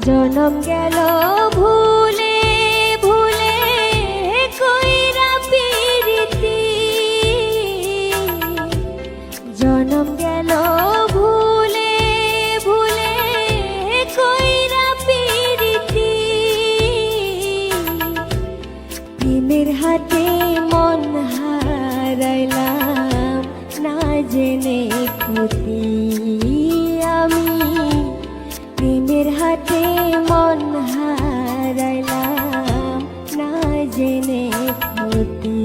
জনম গেল ভুলে ভুলে কইরা পিরিতি, জনম গেল ভুলে ভুলে কইরা পিরিতি, প্রেমের হাতে মন হারাইলাম না জেনে ক্ষতি আমি, প্রেমের হাতে মন হারাইলাম না জেনে ক্ষতি।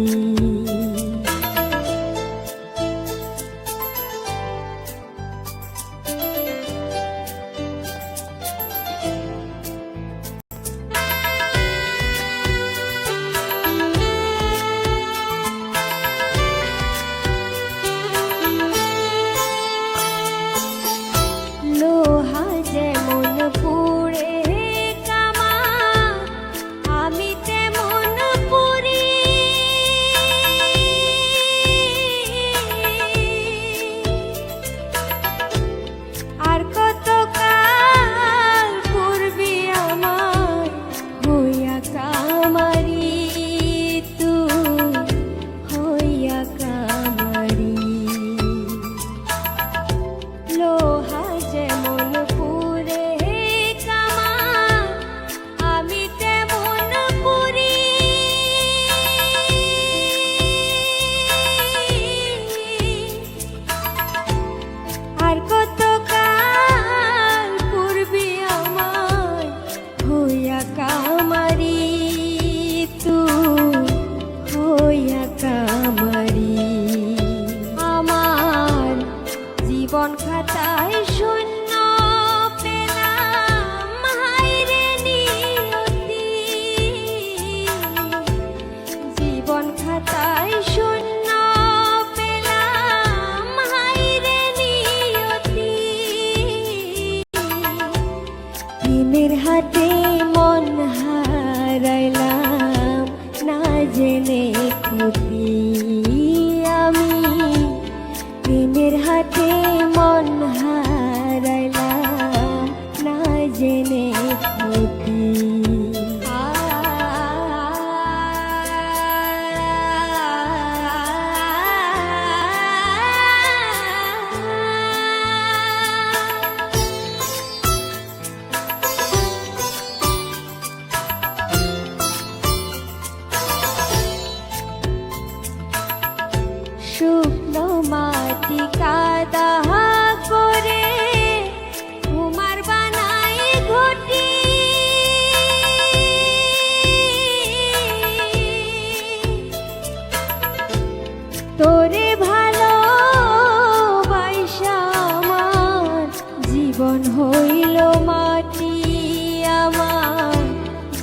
লোহা যেমন পুড়ে কামা আমি তেমন পুরি, আর কত কাল পূর্বে আমার হইয়া কামারি, তুই হইয়া কামারি। লোহা যেমন পুড়ে কামা আমি তেমন পুরি, আর কত কাল পূর্বে আমার হইয়া কামারি, তুই হইয়া কামারি। আমার জীবন খাতায় শূন্য পেলাম হায়রে নিয়তি, জীবন খাতায় শূন্য পেলাম হায়রে নিয়তি, প্রেমের হাতে মন হারাইলাম না জেনে ক্ষতি আমি, প্রেমের হাতে মন হারাইলাম না জেনে ক্ষতি। শুকনো মাটি কাদা করে কুমার বানাই ঘটি, তোরে ভালোবাসা আমার জীবন হইল মাটি, আমার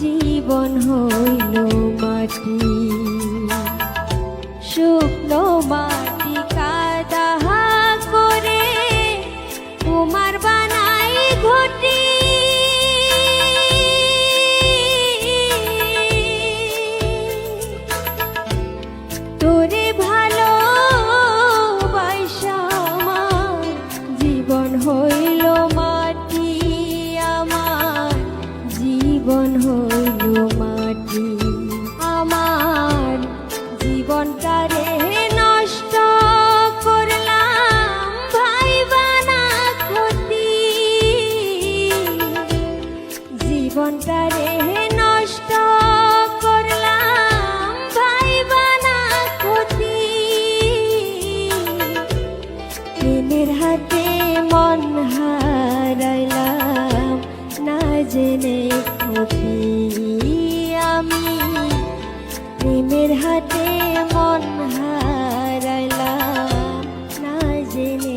জীবন হইল মাটি। শুকনো মাটি কাদা করে কুমার বানাই ঘটি, তোরে ভালোবাসা আমার জীবন হইল মাটি, আমার জীবন হইল মাটি। আমার জীবনটারে নষ্ট করলাম ভাইবানা ক্ষতি, জীবনটারে নষ্ট করলাম ভাইবানা ক্ষতি, প্রেমের হাতে মন হারাইলাম না জেনে ক্ষতি আমি, প্রেমের হাতে মন হারাইলাম না জেনে